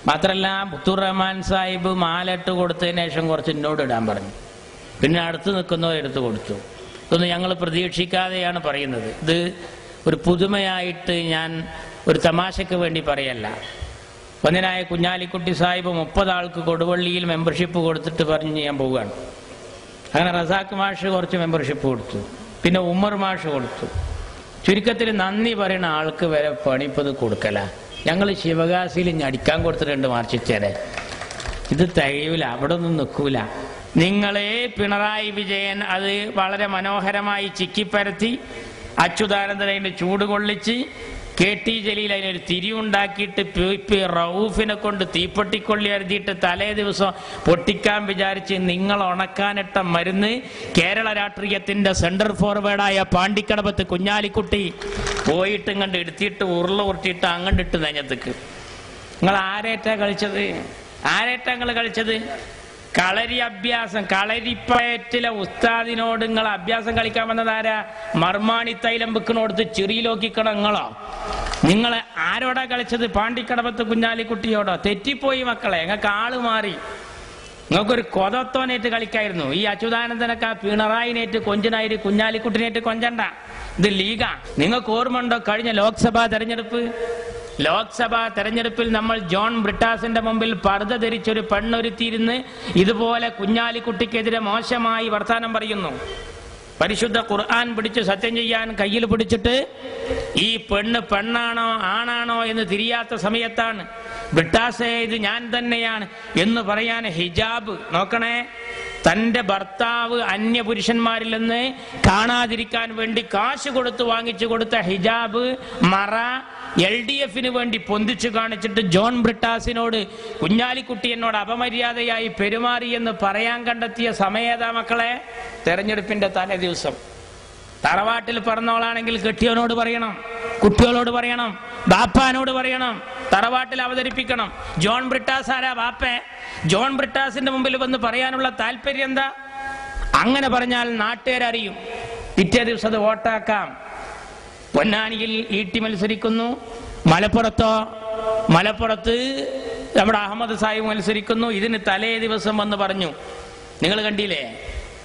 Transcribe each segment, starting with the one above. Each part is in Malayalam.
മാത്രമല്ല പുത്തൂർ റഹ്മാൻ സാഹിബ് മാലട്ട് കൊടുത്തതിന് ശേഷം കുറച്ച് എന്നോട് ഇടാൻ പറഞ്ഞു. പിന്നെ അടുത്ത് നിൽക്കുന്നവർ എടുത്തു കൊടുത്തു. ഇതൊന്നും ഞങ്ങൾ പ്രതീക്ഷിക്കാതെയാണ് പറയുന്നത്. ഇത് ഒരു പുതുമയായിട്ട് ഞാൻ ഒരു തമാശയ്ക്ക് വേണ്ടി പറയല്ല. വന്ദനായ കുഞ്ഞാലിക്കുട്ടി സാഹിബ് 30 ആൾക്ക് കൊടുവള്ളിയിൽ മെമ്പർഷിപ്പ് കൊടുത്തിട്ട് പറഞ്ഞ് ഞാൻ പോവുകയാണ്. അങ്ങനെ റസാഖ് മാഷ് കുറച്ച് മെമ്പർഷിപ്പ് കൊടുത്തു, പിന്നെ ഉമ്മർ മാഷ് കൊടുത്തു. ചുരുക്കത്തിൽ നന്ദി പറയുന്ന ആൾക്ക് വരെ പണിപ്പത് കൊടുക്കല. ഞങ്ങൾ ശിവകാശിയിൽ ഞടിക്കാൻ കൊടുത്തിട്ടുണ്ട് മാർച്ചിച്ചേരെ. ഇത് തികയൂല, അവിടെ ഒന്നും നിൽക്കൂല. നിങ്ങളെ പിണറായി വിജയൻ അത് വളരെ മനോഹരമായി ചിക്കിപ്പരത്തി, അച്യുതാനന്ദൻ അതിൻ്റെ ചൂട് കൊള്ളിച്ച്, KT ജലീൽ അതിനൊരു തിരിവുണ്ടാക്കിയിട്ട് PP റൌഫിനെ കൊണ്ട് തീപ്പൊട്ടിക്കൊള്ളി എഴുതിയിട്ട് തലേ ദിവസം പൊട്ടിക്കാൻ വിചാരിച്ച് നിങ്ങൾ ഉണക്കാനിട്ട മരുന്ന് കേരള രാഷ്ട്രീയത്തിന്റെ സെന്റർ ഫോർവേഡായ പാണ്ടിക്കടവത്ത് കുഞ്ഞാലിക്കുട്ടി പോയിട്ട് ഇങ്ങണ്ട് എടുത്തിട്ട് ഉരുട്ടിയിട്ട് അങ്ങണ്ടിട്ട് നെഞ്ഞത്തേക്ക്. നിങ്ങൾ ആരേറ്റാ കളിച്ചത്? ആരേറ്റാ നിങ്ങൾ കളിച്ചത്? കളരി അഭ്യാസം. കളരിപ്പയറ്റിലെ ഉസ്താദിനോട് നിങ്ങൾ അഭ്യാസം കളിക്കാൻ വന്നതാരാ? മർമാണി തൈലം വെക്കണോടുത്ത് ചെറിയിലോക്കിക്കണം നിങ്ങളോ? നിങ്ങൾ ആരോടാ കളിച്ചത്? പാണ്ടിക്കടവത്ത് കുഞ്ഞാലിക്കുട്ടിയോടോ? തെറ്റിപ്പോയി മക്കളെ, നിങ്ങൾക്ക് ആള് മാറി. നിങ്ങൾക്കൊരു കൊതത്തോനേറ്റ് കളിക്കായിരുന്നു. ഈ അച്യുതാനന്ദനൊക്കെ പിണറായിനേറ്റ് കൊഞ്ചനായിട്ട് കുഞ്ഞാലിക്കുട്ടിനേറ്റ് കൊഞ്ചണ്ട. ഇത് ലീഗാ. നിങ്ങൾക്ക് ഓർമ്മ ഉണ്ടോ കഴിഞ്ഞ ലോക്സഭാ തെരഞ്ഞെടുപ്പിൽ നമ്മൾ ജോൺ ബ്രിട്ടാസിന്റെ മുമ്പിൽ പർദ്ദ ധരിച്ചൊരു പെണ്ണൊരുത്തിയിരുന്ന് ഇതുപോലെ കുഞ്ഞാലിക്കുട്ടിക്കെതിരെ മോശമായി വർത്താനം പറയുന്നു. പരിശുദ്ധ ഖുർആൻ പിടിച്ച് സത്യം ചെയ്യാൻ കയ്യിൽ പിടിച്ചിട്ട് ഈ പെണ്ണ് പെണ്ണാണോ ആണാണോ എന്ന് തിരിയാത്ത സമയത്താണ് ബ്രിട്ടാസേ ഇത് ഞാൻ തന്നെയാണ് എന്ന് പറയാൻ ഹിജാബ് നോക്കണേ, തന്റെ ഭർത്താവ് അന്യപുരുഷന്മാരിൽ നിന്ന് കാണാതിരിക്കാൻ വേണ്ടി കാശ് കൊടുത്ത് വാങ്ങിച്ചു കൊടുത്ത ഹിജാബ് മറ LDFന് വേണ്ടി പൊന്തിച്ചു കാണിച്ചിട്ട് ജോൺ ബ്രിട്ടാസിനോട് കുഞ്ഞാലിക്കുട്ടി എന്നോട് അപമര്യാദയായി പെരുമാറി എന്ന് പറയാൻ കണ്ടെത്തിയ സമയേതാ മക്കളെ? തെരഞ്ഞെടുപ്പിന്റെ തലേ ദിവസം. തറവാട്ടിൽ പറഞ്ഞോളാണെങ്കിൽ കെട്ടിയോനോട് പറയണം, കുട്ടികളോട് പറയണം, ബാപ്പാനോട് പറയണം, തറവാട്ടിൽ അവതരിപ്പിക്കണം. ജോൺ ബ്രിട്ടാസ് ആരാ? ബാപ്പേ. ജോൺ ബ്രിട്ടാസിന്റെ മുമ്പിൽ വന്ന് പറയാനുള്ള താല്പര്യം എന്താ? അങ്ങനെ പറഞ്ഞാൽ നാട്ടുകാരറിയും. പിറ്റേ ദിവസം അത് വോട്ടാക്കാം. പൊന്നാനിയിൽ ഈട്ടി മത്സരിക്കുന്നു. മലപ്പുറത്ത് നമ്മുടെ അഹമ്മദ് സാഹിബ് മത്സരിക്കുന്നു. ഇതിന് തലേ ദിവസം വന്ന് പറഞ്ഞു. നിങ്ങൾ കണ്ടില്ലേ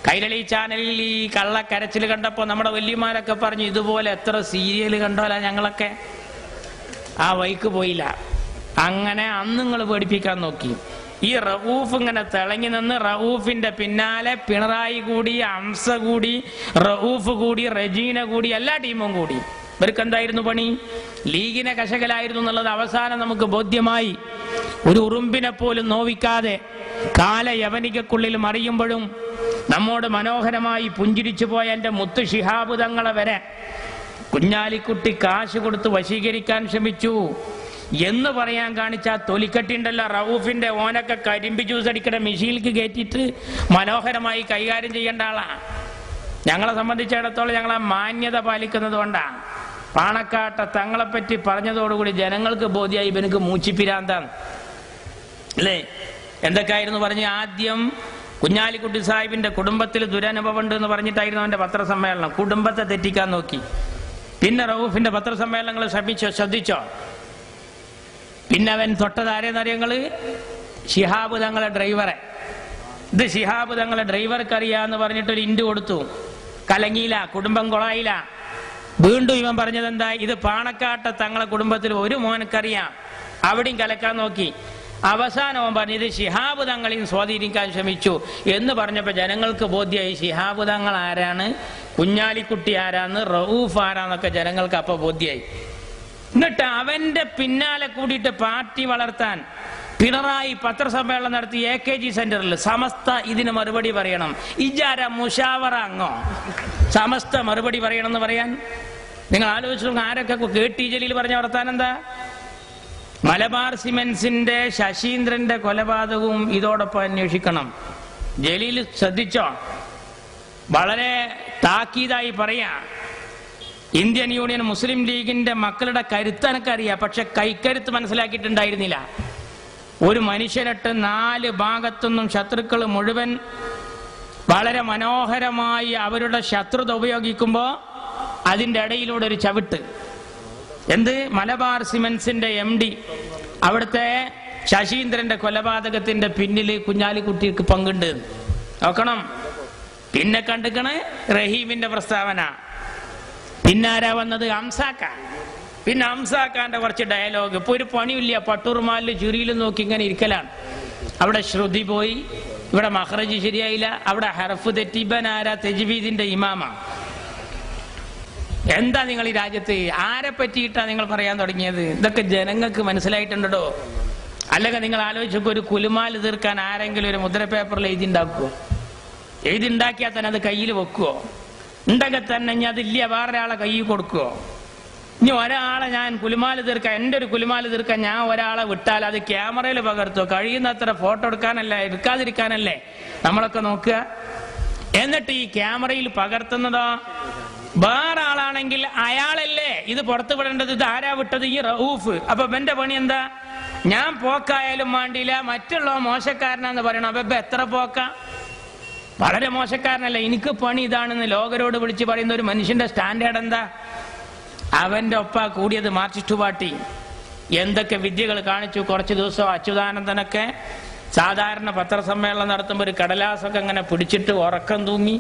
കൈരളി ചാനലിൽ ഈ കള്ളക്കരച്ചിൽ കണ്ടപ്പോൾ നമ്മുടെ വല്യമാരൊക്കെ പറഞ്ഞു ഇതുപോലെ എത്ര സീരിയൽ കണ്ടോല ഞങ്ങളൊക്കെ. ആ വൈക്ക് പോയില്ല. അങ്ങനെ അന്ന് നിങ്ങൾ പേടിപ്പിക്കാൻ നോക്കി. ഈ റഊഫ് ഇങ്ങനെ തിളങ്ങി നിന്ന് റഊഫിന്റെ പിന്നാലെ പിണറായി കൂടി, അംസ കൂടി, റഊഫ് കൂടി, റജീന കൂടി, എല്ലാ ടീമും കൂടി. ഇവർക്ക് എന്തായിരുന്നു പണി? ലീഗിനെ കശകലായിരുന്നു എന്നുള്ളത് അവസാനം നമുക്ക് ബോധ്യമായി. ഒരു ഉറുമ്പിനെ പോലും നോവിക്കാതെ കാല യവനികക്കുള്ളിൽ മറിയുമ്പോഴും നമ്മോട് മനോഹരമായി പുഞ്ചിരിച്ചു പോയ എൻ്റെ മുത്തു ശിഹാബ് തങ്ങളെ വരെ കുഞ്ഞാലിക്കുട്ടി കാശ് കൊടുത്ത് വശീകരിക്കാൻ ശ്രമിച്ചു എന്ന് പറയാൻ കാണിച്ച തൊലിക്കട്ടിണ്ടല്ല റഊഫിന്റെ ഓനൊക്കെ കരിമ്പ് ജ്യൂസ് അടിക്കണ മെഷീനിലേക്ക് കയറ്റിയിട്ട് മനോഹരമായി കൈകാര്യം ചെയ്യേണ്ട ആളാ. ഞങ്ങളെ സംബന്ധിച്ചിടത്തോളം ഞങ്ങളെ മാന്യത പാലിക്കുന്നത് കൊണ്ടാണ്. പാണക്കാട്ട തങ്ങളെപ്പറ്റി പറഞ്ഞതോടുകൂടി ജനങ്ങൾക്ക് ബോധ്യമായി ഇവനക്ക് മൂച്ചിപ്പിരാന്താണ് അല്ലേ. എന്തൊക്കെയായിരുന്നു പറഞ്ഞ്? ആദ്യം കുഞ്ഞാലിക്കുട്ടി സാഹിബിന്റെ കുടുംബത്തിൽ ദുരനുഭവം ഉണ്ട് എന്ന് പറഞ്ഞിട്ടായിരുന്നു അവന്റെ പത്രസമ്മേളനം. കുടുംബത്തെ തെറ്റിക്കാൻ നോക്കി. പിന്നെ റഊഫിന്റെ പത്രസമ്മേളനങ്ങൾ ശ്രദ്ധിച്ചോ? പിന്നെ അവൻ തൊട്ടതാരെന്നറിയങ്ങള് ശിഹാബ് തങ്ങളെ ഡ്രൈവറെ. ഇത് ശിഹാബ് തങ്ങളെ ഡ്രൈവർക്ക് അറിയാന്ന് പറഞ്ഞിട്ടൊരു ഇൻഡ് കൊടുത്തു. കലങ്ങിയില്ല, കുടുംബം കൊളായില്ല. വീണ്ടും ഇവൻ പറഞ്ഞത് എന്താ? ഇത് പാണക്കാട്ട തങ്ങളെ കുടുംബത്തിൽ ഒരു മോനക്കറിയാം, അവിടെയും കലക്കാൻ നോക്കി. അവസാനവും പറഞ്ഞു ഇത് ശിഹാബ് തങ്ങളെയും സ്വാധീനിക്കാൻ ശ്രമിച്ചു എന്ന് പറഞ്ഞപ്പോൾ ജനങ്ങൾക്ക് ബോധ്യമായി ശിഹാബ് തങ്ങൾ ആരാണ്, കുഞ്ഞാലിക്കുട്ടി ആരാന്ന്, റഊഫ് ആരാന്നൊക്കെ ജനങ്ങൾക്ക് അപ്പൊ ബോധ്യമായി. എന്നിട്ട് അവന്റെ പിന്നാലെ കൂടിയിട്ട് പാർട്ടി വളർത്താൻ പിണറായി പത്രസമ്മേളനം നടത്തി AKG സെന്ററിൽ. സമസ്ത ഇതിന് മറുപടി പറയണം. ഇജാര മുഷാവറ അങ്ങോ സമസ്ത മറുപടി പറയണം എന്ന് പറയാൻ? നിങ്ങൾ ആലോചിച്ചു ആരൊക്കെ KT ജലീൽ പറഞ്ഞ വർത്താനം എന്താ? മലബാർ സിമന്റ്സിന്റെ ശശീന്ദ്രന്റെ കൊലപാതകവും ഇതോടൊപ്പം അന്വേഷിക്കണം. ജലീൽ ശ്രദ്ധിച്ചോ? വളരെ താക്കീതായി പറയാ. ഇന്ത്യൻ യൂണിയൻ മുസ്ലിം ലീഗിന്റെ മക്കളുടെ കരുത്തനൊക്കെ അറിയാം, പക്ഷെ കൈക്കരുത്ത് മനസ്സിലാക്കിയിട്ടുണ്ടായിരുന്നില്ല. ഒരു മനുഷ്യനിട്ട് 4 ഭാഗത്തുനിന്നും ശത്രുക്കൾ മുഴുവൻ വളരെ മനോഹരമായി അവരുടെ ശത്രുത ഉപയോഗിക്കുമ്പോൾ അതിൻ്റെ ഇടയിലൂടെ ഒരു ചവിട്ട്. എന്ത്? മലബാർ സിമന്റ്സിന്റെ MD അവിടുത്തെ ശശീന്ദ്രന്റെ കൊലപാതകത്തിന്റെ പിന്നിൽ കുഞ്ഞാലിക്കുട്ടിക്ക് പങ്കുണ്ട്. നോക്കണം. പിന്നെ കണ്ടിക്കണ് റഹീമിന്റെ പ്രസ്താവന. പിന്നാരാ വന്നത്? ഹംസാക്ക. പിന്നെ ഹംസാക്കാന്റെ കുറച്ച് ഡയലോഗ്. ഇപ്പൊ ഒരു പണിയില്ല, പട്ടുറുമാലിൽ ചുരിയിലും നോക്കി ഇങ്ങനെ ഇരിക്കലാണ്. അവിടെ ശ്രുതി പോയി, ഇവിടെ മഖ്റജ് ശരിയായില്ല, അവിടെ ഹർഫ് തെറ്റി. ആരാ? തജ്വീദിന്റെ ഇമാമ. എന്താ നിങ്ങൾ ഈ രാജ്യത്ത് ആരെ പറ്റിയിട്ടാ നിങ്ങൾ പറയാൻ തുടങ്ങിയത്? ഇതൊക്കെ ജനങ്ങൾക്ക് മനസ്സിലായിട്ടുണ്ടോ? അല്ലെങ്കിൽ നിങ്ങൾ ആലോചിച്ചൊക്കെ ഒരു കുലുമാൽ തീർക്കാൻ ആരെങ്കിലും ഒരു മുദ്ര പേപ്പറിൽ എഴുതിണ്ടാക്കുവോ? എഴുതിണ്ടാക്കിയാൽ തന്നെ അത് കയ്യിൽ വെക്കുവോ? ഉണ്ടെങ്കിൽ തന്നെ ഇനി അതില്ല വേറൊരാളെ കയ്യിൽ കൊടുക്കുവോ? ഇനി ഒരാളെ ഞാൻ കുലുമാല് തീർക്കാൻ, എൻ്റെ ഒരു കുലുമാല് തീർക്കാൻ ഞാൻ ഒരാളെ വിട്ടാൽ അത് ക്യാമറയിൽ പകർത്തുവോ? കഴിയുന്നത്ര ഫോട്ടോ എടുക്കാനല്ലേ, എടുക്കാതിരിക്കാനല്ലേ നമ്മളൊക്കെ നോക്കുക. എന്നിട്ട് ഈ ക്യാമറയിൽ പകർത്തുന്നതോ വേറെ ആളാണെങ്കിൽ അയാളല്ലേ ഇത് പുറത്തു വിടേണ്ടത്. ഇത് ആരാ വിട്ടത്? ഈ റഊഫ്. അപ്പൊ എന്റെ പണി എന്താ? ഞാൻ പോക്കായാലും വേണ്ടിയില്ല, മറ്റുള്ള മോശക്കാരനാന്ന് പറയണം. അപ്പൊ എത്ര പോക്ക? വളരെ മോശക്കാരനല്ല. എനിക്ക് പണി ഇതാണെന്ന് ലോകരോട് വിളിച്ച് പറയുന്ന ഒരു മനുഷ്യന്റെ സ്റ്റാൻഡേർഡ് എന്താ? അവന്റെ ഒപ്പ കൂടിയത് മാർക്സിസ്റ്റ് പാർട്ടി. എന്തൊക്കെ വിദ്യകൾ കാണിച്ചു. കുറച്ച് ദിവസം അച്യുതാനന്ദനൊക്കെ സാധാരണ പത്രസമ്മേളനം നടത്തുമ്പോൾ ഒരു കടലാസൊക്കെ അങ്ങനെ പിടിച്ചിട്ട് ഉറക്കം തൂങ്ങി,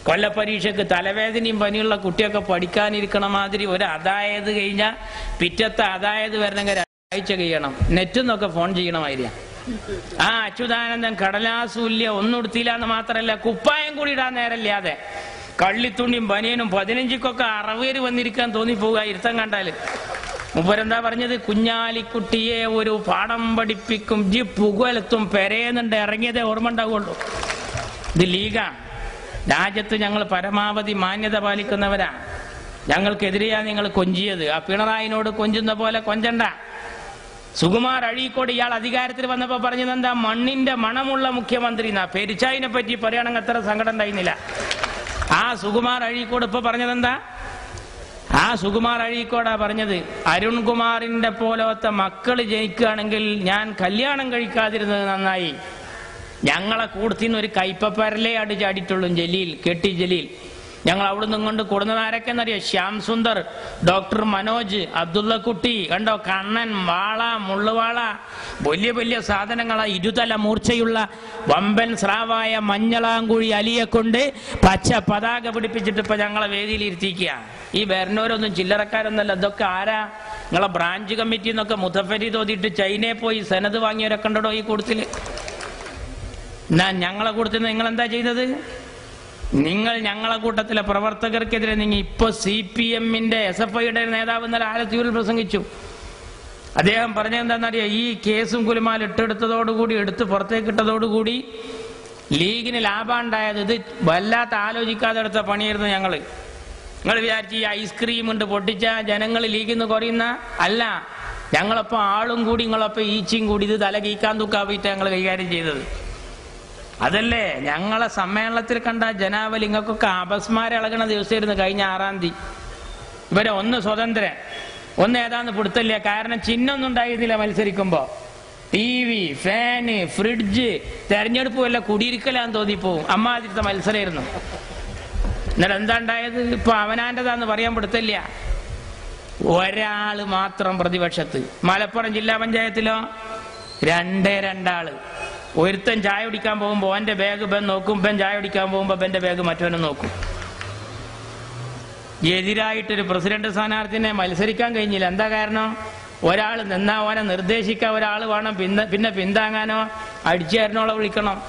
കൊല്ലപ്പരീക്ഷയ്ക്ക് തലവേദനയും പനിയുള്ള കുട്ടിയൊക്കെ പഠിക്കാനിരിക്കണ മാതിരി ഒരു അതായത് കഴിഞ്ഞാൽ പിറ്റത്തെ അതായത് വരണമെങ്കിൽ ഒരാഴ്ച കഴിയണം. നെറ്റിൽ നിന്നൊക്കെ ഫോൺ ചെയ്യണമായിരിക്കാം. ആ അച്യുതാനന്ദൻ കടലാസൂല്യ ഒന്നും എടുത്തില്ല എന്ന് മാത്രമല്ല, കുപ്പായം കൂടി ഇടാൻ നേരമില്ലാതെ കള്ളിത്തുണ്ടിയും ബനിയനും 15-ക്കൊക്കെ 60 വന്നിരിക്കാൻ തോന്നിപ്പോവുക ഇരുത്തം കണ്ടാല്. മുപ്പരെന്താ പറഞ്ഞത്? കുഞ്ഞാലിക്കുട്ടിയെ ഒരു പാഠം പഠിപ്പിക്കും, ജി പുകലത്തും പെരേന്നുണ്ട് ഇറങ്ങിയതേ ഓർമ്മ ഉണ്ടാവുള്ളൂ. ഇത് ലീഗാണ്. രാജ്യത്ത് ഞങ്ങൾ പരമാവധി മാന്യത പാലിക്കുന്നവരാ. ഞങ്ങൾക്കെതിരെയാ നിങ്ങൾ കൊഞ്ചിയത്. ആ പിണറായിനോട് കൊഞ്ചുന്ന പോലെ കൊഞ്ചണ്ട. സുകുമാർ അഴീക്കോട് ഇയാൾ അധികാരത്തിൽ വന്നപ്പോ പറഞ്ഞത് എന്താ? മണ്ണിന്റെ മണമുള്ള മുഖ്യമന്ത്രി എന്നാ. പെരിച്ചായിനെ പറ്റി പറയുകയാണെങ്കിൽ അത്ര സങ്കടം ഉണ്ടായിരുന്നില്ല. ആ സുകുമാർ അഴീക്കോട് ഇപ്പൊ പറഞ്ഞതെന്താ? ആ സുകുമാർ അഴീക്കോടാ പറഞ്ഞത്, അരുൺകുമാറിന്റെ പോലത്തെ മക്കള് ജനിക്കുകയാണെങ്കിൽ ഞാൻ കല്യാണം കഴിക്കാതിരുന്നത് നന്നായി. ഞങ്ങളെ കൂടത്തിന്ന് ഒരു കൈപ്പപ്പരലേ ചാടിയിട്ടുള്ളൂ ജലീൽ, കെട്ടി ജലീൽ. ഞങ്ങൾ അവിടെ നിന്നും കൊണ്ട് കൊടുന്നത് ആരൊക്കെന്നറിയോ? ശ്യാം സുന്ദർ, ഡോക്ടർ മനോജ്, അബ്ദുള്ളക്കുട്ടി, കണ്ടോ കണ്ണൻ, വാള, മുള്ളുവാള, വലിയ വലിയ സാധനങ്ങളാ. ഇരുതല മൂർച്ചയുള്ള വമ്പൻ സ്രാവായ മഞ്ഞളാങ്കുഴി അലിയെ കൊണ്ട് പച്ച പതാക പിടിപ്പിച്ചിട്ട് ഇപ്പൊ ഞങ്ങളെ വേദിയിൽ ഇരുത്തിക്കുക. ഈ വരുന്നവരൊന്നും ചില്ലറക്കാരൊന്നല്ല. ഇതൊക്കെ ആരാ? നിങ്ങളെ ബ്രാഞ്ച് കമ്മിറ്റി എന്നൊക്കെ മുതഫരി തോതിയിട്ട് ചൈനയിൽ പോയി സനത് വാങ്ങിയവരൊക്കെ ഉണ്ടോ ഈ കൂട്ടത്തില്? എന്നാ ഞങ്ങളെ കൂട്ടത്തിൽ നിങ്ങൾ എന്താ ചെയ്തത്? നിങ്ങൾ ഞങ്ങളെ കൂട്ടത്തിലെ പ്രവർത്തകർക്കെതിരെ നിങ്ങൾ ഇപ്പൊ CPM-ന്റെ SFIയുടെ നേതാവ് ഇന്നലെ ആലത്തൂരിൽ പ്രസംഗിച്ചു. അദ്ദേഹം പറഞ്ഞെന്താണെന്നറിയാം? ഈ കേസും കുലുമാൽ ഇട്ടെടുത്തതോടുകൂടി, എടുത്ത് പുറത്തേക്ക് ഇട്ടതോടുകൂടി ലീഗിന് ലാഭം ഉണ്ടായത്. ഇത് വല്ലാത്ത ആലോചിക്കാതെ എടുത്ത പണിയായിരുന്നു ഞങ്ങള്. നിങ്ങൾ വിചാരിച്ച് ഈ ഐസ്ക്രീം ഉണ്ട് പൊട്ടിച്ച ജനങ്ങൾ ലീഗിൽ നിന്ന് കുറയുന്ന അല്ല. ഞങ്ങളൊപ്പം ആളും കൂടി നിങ്ങളൊപ്പം ഈച്ചയും കൂടി ഇത് തല കീക്കാൻ തൂക്കാവിട്ട് ഞങ്ങൾ കൈകാര്യം ചെയ്തത്. അതല്ലേ ഞങ്ങളെ സമ്മേളനത്തിൽ കണ്ട ജനാവലി. നിങ്ങൾക്കൊക്കെ അപസ്മാരം ഇളകണ ദിവസമായിരുന്നു കഴിഞ്ഞ 6-ാം തീയതി. ഇവരെ ഒന്ന് സ്വതന്ത്രൻ, ഒന്ന് ഏതാന്ന് പിടുത്തല്ല. കാരണം ചിഹ്നമൊന്നും ഉണ്ടായിരുന്നില്ല മത്സരിക്കുമ്പോ. TV, ഫാന്, ഫ്രിഡ്ജ്, തെരഞ്ഞെടുപ്പ് വല്ല കുടിയിരിക്കലാന്ന് തോന്നിപ്പോവും. അമ്മാതിരത്തെ മത്സരമായിരുന്നു. എന്നിട്ട് എന്താ ഉണ്ടായത്? ഇപ്പൊ അവനാന്റെതാന്ന് പറയാൻ പിടുത്തല്ല. ഒരാള് മാത്രം പ്രതിപക്ഷത്ത്. മലപ്പുറം ജില്ലാ പഞ്ചായത്തിലോ 2 ആള്. ഒരുത്തൻ ചായ കുടിക്കാൻ പോകുമ്പോ അവന്റെ ബാഗ് ബൻ നോക്കും, ബൻ ചായ കുടിക്കാൻ പോകുമ്പോ ബന്റെ ബാഗ് മറ്റവനും നോക്കും. എതിരായിട്ടൊരു പ്രസിഡന്റ് സ്ഥാനാർത്ഥിനെ മത്സരിക്കാൻ കഴിഞ്ഞില്ല. എന്താ കാരണം? ഒരാൾ നിന്നാ ഓനെ നിർദ്ദേശിക്കാൻ ഒരാൾ വേണം, പിന്നെ പിന്താങ്ങാനോ അടിച്ചേരനോളെ വിളിക്കണം.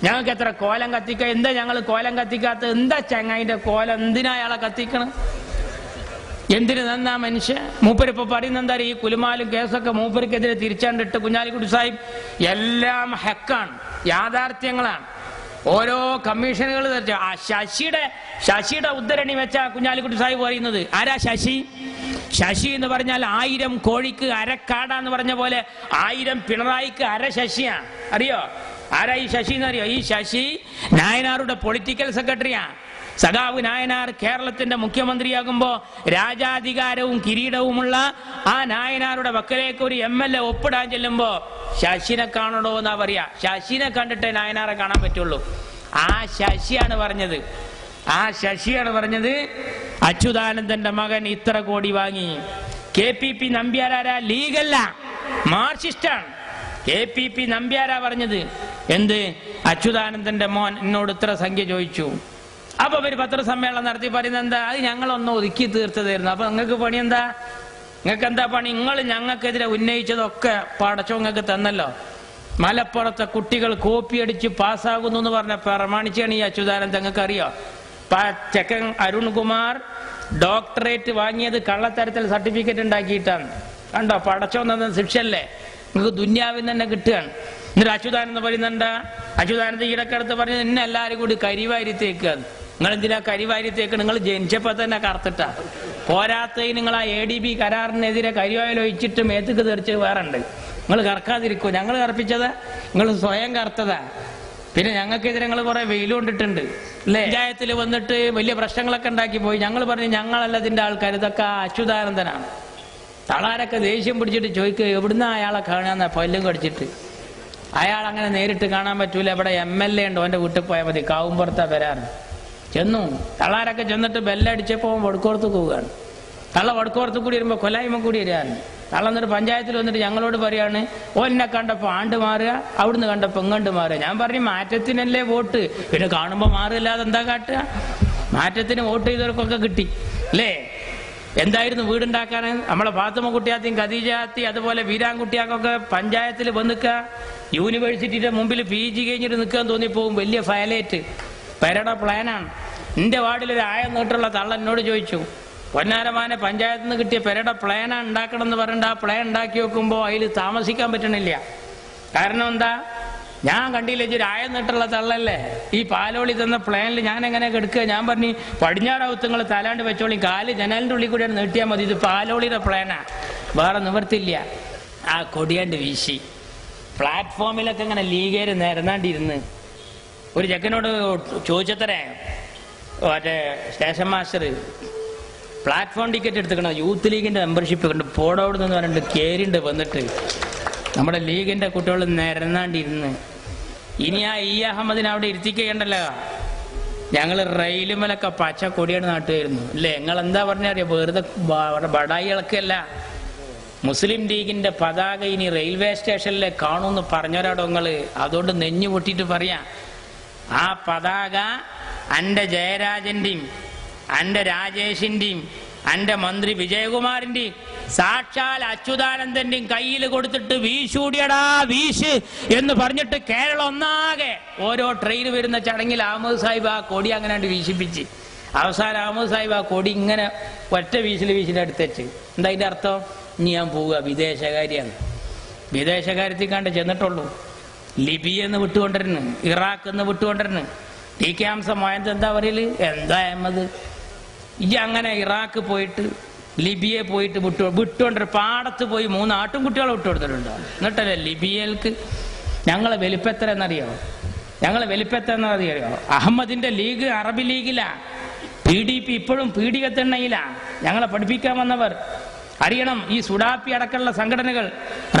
ഞങ്ങൾക്ക് എത്ര കോലം കത്തിക്ക. എന്താ ഞങ്ങൾ കോലം കത്തിക്കാത്ത? എന്താ ചങ്ങായിന്റെ കോലം? എന്തിനാ അയാളെ കത്തിക്കണം? എന്തിനു നന്നാ മനുഷ്യ? മൂപ്പരിപ്പോ പറയുന്ന എന്താ? ഈ കുലുമാലും കേസൊക്കെ മൂപ്പരിക്കെതിരെ തിരിച്ചാണ്ടിട്ട് കുഞ്ഞാലിക്കുട്ടി സാഹിബ് എല്ലാം ഹക്കാണ്, യാഥാർത്ഥ്യങ്ങളാണ്. ഓരോ കമ്മീഷനുകൾ ശശിയുടെ ഉദ്ധരണി വെച്ച കുഞ്ഞാലിക്കുട്ടി സാഹിബ് പറയുന്നത്. ആരാ ശശി? ശശി എന്ന് പറഞ്ഞാൽ 1000 കോഴിക്ക് അരക്കാടാന്ന് പറഞ്ഞ പോലെ 1000 പിണറായിക്ക് അര ശശിയാണ്. അറിയോ ആരാ ഈ ശശി എന്നറിയോ? ഈ ശശി നായനാറുടെ പൊളിറ്റിക്കൽ സെക്രട്ടറിയാ. സഖാവ് നായനാർ കേരളത്തിന്റെ മുഖ്യമന്ത്രിയാകുമ്പോ രാജാധികാരവും കിരീടവുമുള്ള ആ നായനാറുടെ വക്കലേക്ക് ഒരു MLA ഒപ്പിടാൻ ചെല്ലുമ്പോ ശശിനെ കാണണോ എന്നാ പറയാ. ശശിനെ കണ്ടിട്ടേ നായനാറെ കാണാൻ പറ്റുള്ളൂ. ആ ശശിയാണ് പറഞ്ഞത് അച്യുതാനന്ദന്റെ മകൻ ഇത്ര കോടി വാങ്ങി. KPP നമ്പ്യാരാരാ? ലീഗല്ല, മാർക്സിസ്റ്റാണ്. KPP നമ്പ്യാരാ പറഞ്ഞത്. എന്ത്? അച്യുതാനന്ദന്റെ മോൻ എന്നോട് ഇത്ര സംഖ്യ ചോദിച്ചു. അപ്പൊ ഒരു പത്രസമ്മേളനം നടത്തി പറയുന്നത് എന്താ? അത് ഞങ്ങളൊന്ന് ഒതുക്കി തീർത്തതായിരുന്നു. അപ്പൊ നിങ്ങൾക്ക് പണി എന്താ? നിങ്ങൾക്ക് എന്താ പണി? നിങ്ങൾ ഞങ്ങൾക്കെതിരെ ഉന്നയിച്ചതൊക്കെ പടച്ചോ നിങ്ങൾക്ക് തന്നല്ലോ. മലപ്പുറത്തെ കുട്ടികൾ കോപ്പി അടിച്ച് പാസ്സാകുന്നു എന്ന് പറഞ്ഞ പ്രമാണിച്ചാണ് ഈ അച്യുതാനന്ദൻ. നിങ്ങൾക്ക് അറിയോ? ചെക്കൻ അരുൺകുമാർ ഡോക്ടറേറ്റ് വാങ്ങിയത് കള്ളത്തരത്തിൽ സർട്ടിഫിക്കറ്റ് ഉണ്ടാക്കിയിട്ടാണ്. കണ്ടോ? പടച്ചോ തന്ന ശിക്ഷയല്ലേ നിങ്ങൾക്ക് ദുന്യാവിൽ തന്നെ കിട്ടുകയാണ്. എന്നിട്ട് അച്യുതാനന്ദൻ പറയുന്നുണ്ട്, അച്യുതാനന്ദൻ ഈടക്കടുത്ത് പറഞ്ഞത് എന്നെ എല്ലാവരും കൂടി കരിവാരിത്തേക്കാണ്. നിങ്ങൾ എന്തിനാ കരിവാരിത്തേക്ക്? നിങ്ങൾ ജനിച്ചപ്പോ തന്നെ കറുത്തിട്ടാ. പോരാത്തതിന് നിങ്ങൾ ആ ADB കരാറിനെതിരെ കരിവായിൽ ഒഴിച്ചിട്ട് മേത്തുക്ക് തെറിച്ച് വേറെ ഉണ്ട്. നിങ്ങൾ കറക്കാതിരിക്കോ? ഞങ്ങൾ കറുപ്പിച്ചതാ? നിങ്ങൾ സ്വയം കറുത്തതാ? പിന്നെ ഞങ്ങൾക്കെതിരെ നിങ്ങൾ കുറെ വെയിൽ കൊണ്ടിട്ടുണ്ട് അല്ലേ? പഞ്ചായത്തിൽ വന്നിട്ട് വലിയ പ്രശ്നങ്ങളൊക്കെ ഉണ്ടാക്കി പോയി. ഞങ്ങൾ പറഞ്ഞു ഞങ്ങളല്ല ഇതിന്റെ ആൾക്കാർ, ഇതൊക്കെ അച്യുതാനന്ദനാണ്. തളാരൊക്കെ ദേഷ്യം പിടിച്ചിട്ട് ചോദിക്കുക എവിടുന്ന അയാളെ കാണാന്ന പല്ലും കടിച്ചിട്ട്. അയാൾ അങ്ങനെ നേരിട്ട് കാണാൻ പറ്റൂല. ഇവിടെ MLA ഉണ്ടോ? അവന്റെ വീട്ടിൽ പോയാൽ മതി. കാവുംപുറത്താ വരാറ്. ചെന്നു തള്ളാരൊക്കെ ചെന്നിട്ട് ബെല്ലടിച്ചപ്പോ വടക്കോർത്ത് പോവുകയാണ്. തള്ള വടക്കോർത്ത് കൂടി വരുമ്പോ കൊല്ലായ്മ കൂടി വരികയാണ്. തള്ള എന്നിട്ട് പഞ്ചായത്തിൽ വന്നിട്ട് ഞങ്ങളോട് പറയാണ്, ഓന്നെ കണ്ടപ്പോ ആണ്ട് മാറുക, അവിടുന്ന് കണ്ടപ്പോ ഇങ്ങോട്ട് മാറുക. ഞാൻ പറഞ്ഞു മാറ്റത്തിനല്ലേ വോട്ട്, പിന്നെ കാണുമ്പോ മാറില്ലാതെ എന്താ കാട്ടുക? മാറ്റത്തിന് വോട്ട് ചെയ്തവർക്കൊക്കെ കിട്ടി അല്ലേ? എന്തായിരുന്നു വീടുണ്ടാക്കാൻ? നമ്മളെ ഫാത്തിമ കുട്ടിയാത്തിയും ഖദീജാത്തി അതുപോലെ വീരാൻകുട്ടിയാക്കൊക്കെ പഞ്ചായത്തിൽ വന്നിക്ക. യൂണിവേഴ്സിറ്റിയുടെ മുമ്പിൽ PG കഴിഞ്ഞിട്ട് നിൽക്കാൻ തോന്നിപ്പോവും. വലിയ ഫയലേറ്റ് പെരയുടെ പ്ലാനാണ്. എൻ്റെ വാർഡിലൊരു 1000 മീറ്ററുള്ള തള്ള എന്നോട് ചോദിച്ചു, പൊന്നാരമാനെ പഞ്ചായത്തിൽ നിന്ന് കിട്ടിയ പെരയുടെ പ്ലാനാണ് ഉണ്ടാക്കണം എന്ന് പറഞ്ഞിട്ട് ആ പ്ലാൻ ഉണ്ടാക്കി വെക്കുമ്പോൾ അതിൽ താമസിക്കാൻ പറ്റണില്ല. കാരണം എന്താ? ഞാൻ കണ്ടില്ല, ഒരു 1000 മീറ്ററുള്ള തള്ളല്ലേ ഈ പാലോളി തന്ന പ്ലാനിൽ ഞാൻ എങ്ങനെ കിടക്കുക? ഞാൻ പറഞ്ഞു പടിഞ്ഞാറൗത്ത് നിങ്ങൾ തലാണ്ട് വെച്ചോളി, കാല് ജനലിൻ്റെ ഉള്ളിൽ കൂടെ നീട്ടിയാൽ മതി, ഇത് പാലോളിയുടെ പ്ലാനാ, വേറെ നിവർത്തില്ല. ആ കൊടിയാണ്ട് വീശി പ്ലാറ്റ്ഫോമിലൊക്കെ ഇങ്ങനെ ലീഗേര് നിരന്നാണ്ടിരുന്ന് ഒരു ചെക്കനോട് ചോദിച്ചത്രേ, മറ്റേ സ്റ്റേഷൻ മാസ്റ്റർ പ്ലാറ്റ്ഫോം ടിക്കറ്റ് എടുത്തിക്കണം, യൂത്ത് ലീഗിന്റെ മെമ്പർഷിപ്പ് കണ്ട് പോടോട് നിന്ന് പറഞ്ഞിട്ട് കേരിണ്ട് വന്നിട്ട് നമ്മുടെ ലീഗിന്റെ കുട്ടികൾ നിരന്നാണ്ടിരുന്ന്. ഇനി ആ അഹമ്മദിനെ അവിടെ ഇരുത്തിക്കണ്ടല്ലോ. ഞങ്ങൾ റെയിലുമലൊക്കെ പച്ച കൊടിയാണ് നാട്ടുകായിരുന്നു അല്ലേ? നിങ്ങൾ എന്താ പറഞ്ഞറിയാം? വെറുതെ ബടായികളൊക്കെയല്ല. മുസ്ലിം ലീഗിന്റെ പതാക ഇനി റെയിൽവേ സ്റ്റേഷനിലെ കാണുമെന്ന് പറഞ്ഞവരാടോ നിങ്ങള്. അതുകൊണ്ട് നെഞ്ഞു പൊട്ടിയിട്ട് പറയാം, ആ പതാക എൻ്റെ ജയരാജന്റെയും എൻ്റെ രാജേഷിന്റെയും എൻ്റെ മന്ത്രി വിജയകുമാറിന്റെയും സാക്ഷാൽ അച്യുതാനന്ദന്റെയും കയ്യിൽ കൊടുത്തിട്ട് വീശൂടിയടാ വീശ് എന്ന് പറഞ്ഞിട്ട് കേരളം ഒന്നാകെ ഓരോ ട്രെയിൻ വരുന്ന ചടങ്ങിൽ അഹമ്മദ് സാഹിബ് ആ കൊടി അങ്ങനെ വീശിപ്പിച്ച് അവസാനം അഹമ്മദ് സാഹിബ് ആ കൊടി ഇങ്ങനെ ഒറ്റ വീശിന്റെ അടുത്തുവെച്ച്. എന്താ അതിന്റെ അർത്ഥം? ഇനി ഞാൻ പോവുക വിദേശകാരിയാണ്. വിദേശകാര്യത്തിൽ കണ്ട് ചെന്നിട്ടുള്ളൂ. ലിബിയെന്ന് വിട്ടുകൊണ്ടിരുന്നു, ഇറാഖ് എന്ന് വിട്ടുകൊണ്ടിരുന്നു. TK ഹംസ മോയന്ത് എന്താ പറയല്? എന്താ അഹമ്മദ് ഇജ്ജ് അങ്ങനെ ഇറാഖ് പോയിട്ട് ലിബിയെ പോയിട്ട് വിട്ടുകൊണ്ടിരുന്നു. പാടത്ത് പോയി 3 ആട്ടുംകുട്ടികളെ വിട്ടുകൊടുത്തിട്ടുണ്ടോ? എന്നിട്ടല്ലേ ലിബിയൽക്ക് ഞങ്ങളെ വലിപ്പെത്ര എന്നറിയോ? ഞങ്ങളെ വലിപ്പെത്ര എന്നറിയോ? അഹമ്മദിന്റെ ലീഗ് അറബ് ലീഗിലാ, PDP ഇപ്പോഴും പീഡികത്തെണ്ണയിലാ. ഞങ്ങളെ പഠിപ്പിക്കാൻ വന്നവർ അറിയണം. ഈ സുഡാപ്പി അടക്കമുള്ള സംഘടനകൾ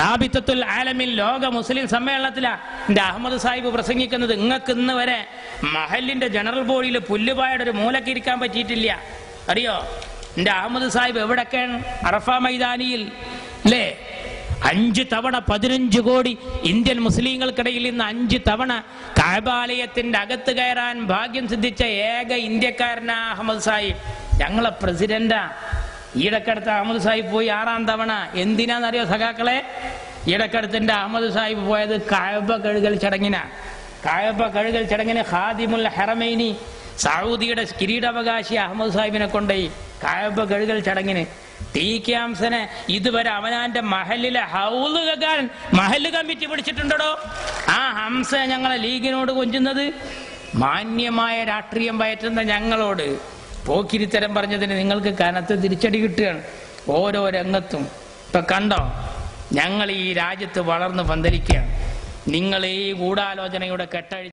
റാബിത്തത്തുൽ ആലമിൽ ലോക മുസ്ലിം സമ്മേളനത്തിലാ എന്റെ അഹമ്മദ് സാഹിബ് പ്രസംഗിക്കുന്നത്. നിങ്ങൾക്ക് ഇന്ന് വരെ മഹലിന്റെ ജനറൽ ബോഡിയിൽ പുല്ലുപായുടെ ഒരു മൂലക്കിരിക്കാൻ പറ്റിയിട്ടില്ല. അറിയോ എന്റെ അഹമ്മദ് സാഹിബ് എവിടൊക്കെയാണ്? അറഫ മൈതാനിയിൽ അല്ലേ? 5 തവണ 15 കോടി ഇന്ത്യൻ മുസ്ലിങ്ങൾക്കിടയിൽ നിന്ന് 5 തവണ കഅബാലയത്തിന്റെ അകത്ത് കയറാൻ ഭാഗ്യം സിദ്ധിച്ച ഏക ഇന്ത്യക്കാരനാ അഹമ്മദ് സാഹിബ്. ഞങ്ങളെ പ്രസിഡന്റാ. ഈടക്കടുത്ത് അഹമ്മദ് സാഹിബ് പോയി 6ാം തവണ. എന്തിനാന്നറിയോ സഖാക്കളെ? ഈടക്കടുത്തിന്റെ അഹമ്മദ് സാഹിബ് പോയത് കഅബ കഴുകൽ ചടങ്ങിനാ. കഅബ കഴുകൽ ചടങ്ങിന് ഖാദിമുൽ ഹറമൈനി സൗദിയുടെ കിരീടാവകാശി അഹമ്മദ് സാഹിബിനെ കൊണ്ടുപോയി കഅബ കഴുകൽ ചടങ്ങിന്. TK ഹംസനെ ഇതുവരെ അവനാന്റെ മഹലിലെ ഹൗല് കക്കാൻ മഹല് കമ്മിറ്റി പിടിച്ചിട്ടുണ്ടോ? ആ ഹംസ ഞങ്ങളെ ലീഗിനോട് കൊഞ്ചുന്നത്. മാന്യമായ രാഷ്ട്രീയം പയറ്റുന്ന ഞങ്ങളോട് പോക്കിരിത്തരം പറഞ്ഞതിന് നിങ്ങൾക്ക് കനത്ത് തിരിച്ചടി കിട്ടുകയാണ് ഓരോ രംഗത്തും. ഇപ്പൊ കണ്ടോ, ഞങ്ങൾ ഈ രാജ്യത്ത് വളർന്ന് പന്തലിക്കുകയാണ്. നിങ്ങൾ ഈ ഗൂഢാലോചനയുടെ കെട്ടഴി